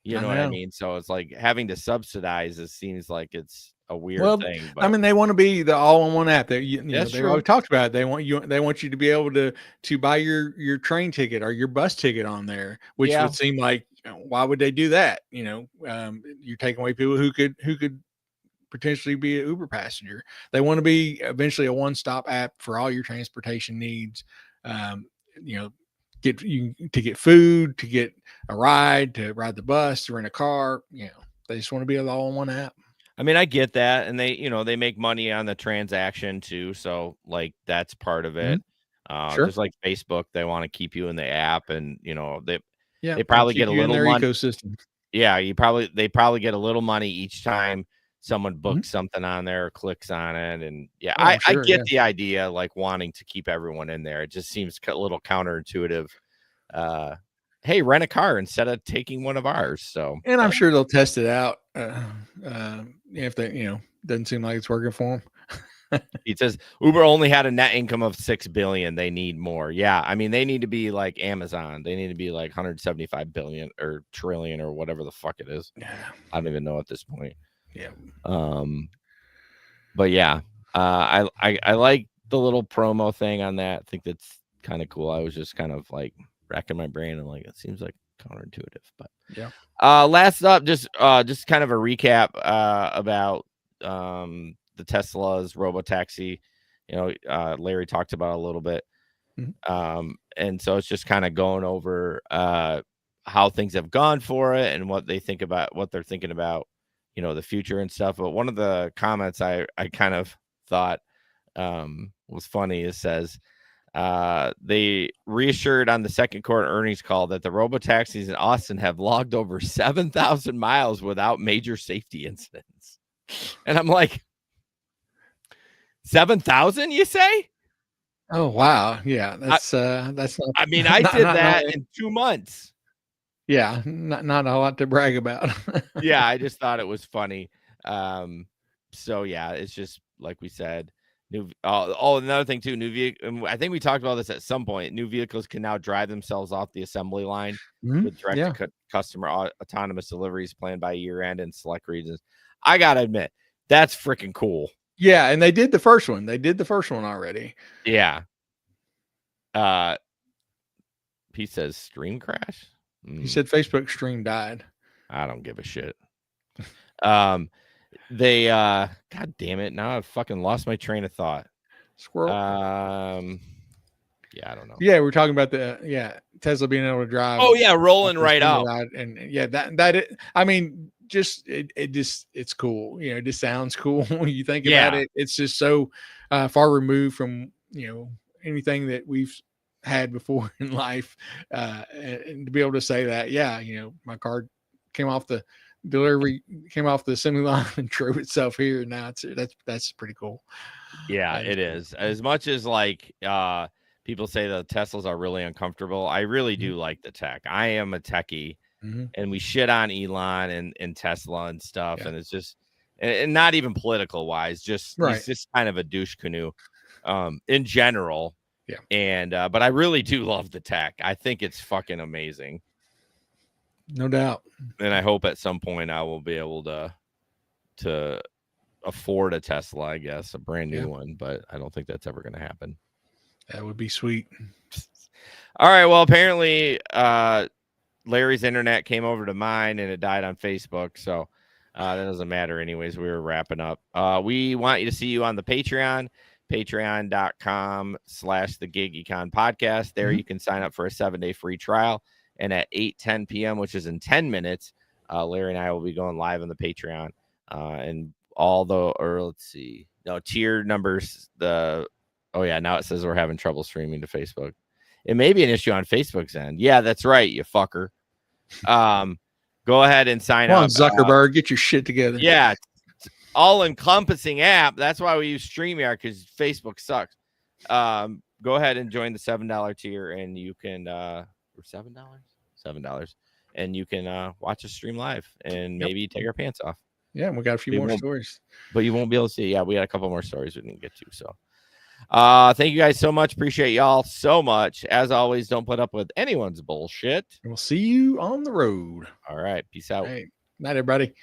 You know what I mean? So it's like having to subsidize. It seems like it's a weird thing. But. I mean, they want to be the all-in-one app. They true. always talked about it. They want you to be able to buy your train ticket or your bus ticket on there, which would seem like, why would they do that? You're taking away people who could potentially be an Uber passenger. They want to be eventually a one-stop app for all your transportation needs. Get food, to get a ride, to ride the bus, to rent a car. They just want to be an all-in-one app. I mean, I get that. And they make money on the transaction too. So like, that's part of it. Sure. Just like Facebook, they want to keep you in the app and, they probably get a little money. Ecosystem. Yeah. They probably get a little money each time someone books something on there or clicks on it. And I get the idea, like wanting to keep everyone in there. It just seems a little counterintuitive. Hey, rent a car instead of taking one of ours. So, and I'm sure they'll test it out. If they, doesn't seem like it's working for them. He says Uber only had a net income of $6 billion. They need more. Yeah. I mean, they need to be like Amazon. They need to be like 175 billion or trillion or whatever the fuck it is. Yeah. I don't even know at this point. Yeah. But yeah, I like the little promo thing on that. I think that's kind of cool. I was just kind of like racking my brain and like, it seems like counterintuitive, but yeah. Last up, just kind of a recap about the Tesla's Robotaxi. Larry talked about a little bit. And so it's just kind of going over how things have gone for it and what they think about, what they're thinking about, the future and stuff. But one of the comments I kind of thought was funny. It says, they reassured on the second quarter earnings call that the Robotaxis in Austin have logged over 7,000 miles without major safety incidents. And I'm like, 7,000, you say? Oh, wow. Yeah. That's not, I mean, I did that in 2 months. Yeah. Not a lot to brag about. Yeah. I just thought it was funny. So yeah, it's just like we said, another thing too, new vehicle. I think we talked about this at some point. New vehicles can now drive themselves off the assembly line with direct to customer autonomous deliveries planned by year end in select regions. I gotta admit, that's freaking cool. Yeah, and they did the first one. They did the first one already. Yeah. Pete says stream crash. He said Facebook stream died. I don't give a shit. They god damn it, now I've fucking lost my train of thought. Squirrel. Yeah, I don't know. Yeah, we're talking about Tesla being able to drive. Oh yeah, rolling right out. And yeah, I mean, it's cool. It just sounds cool when you think about it. It's just so far removed from anything that we've had before in life, and to be able to say that, my car came off the assembly line and drove itself here, and now that's pretty cool. Yeah, it is. As much as like people say the Teslas are really uncomfortable, I really do like the tech. I am a techie. and we shit on Elon and Tesla and stuff. Yeah. And it's just, and not even political wise, just he's just kind of a douche canoe in general. Yeah. And but I really do love the tech. I think it's fucking amazing. No doubt. And I hope at some point I will be able to afford a Tesla, I guess, a brand new one, but I don't think that's ever going to happen. That would be sweet. All right. Well, apparently Larry's internet came over to mine and it died on Facebook. So that doesn't matter anyways. We were wrapping up. We want you to see you on the Patreon, patreon.com/the Gig Econ podcast. There you can sign up for a 7-day free trial. And at 8:10 p.m., which is in 10 minutes, Larry and I will be going live on the Patreon. And all the, or let's see, no tier numbers. Now it says we're having trouble streaming to Facebook. It may be an issue on Facebook's end. Yeah, that's right, you fucker. Go ahead and sign up. Come on, Zuckerberg, get your shit together. Yeah, all-encompassing app. That's why we use StreamYard, because Facebook sucks. Go ahead and join the $7 tier, and you can $7, and you can watch us stream live and maybe take our pants off. Yeah, we got a few more stories, but you won't be able to see. Yeah, we got a couple more stories we didn't get to. So, thank you guys so much. Appreciate y'all so much. As always, don't put up with anyone's bullshit. And we'll see you on the road. All right, peace out. Hey, night, everybody.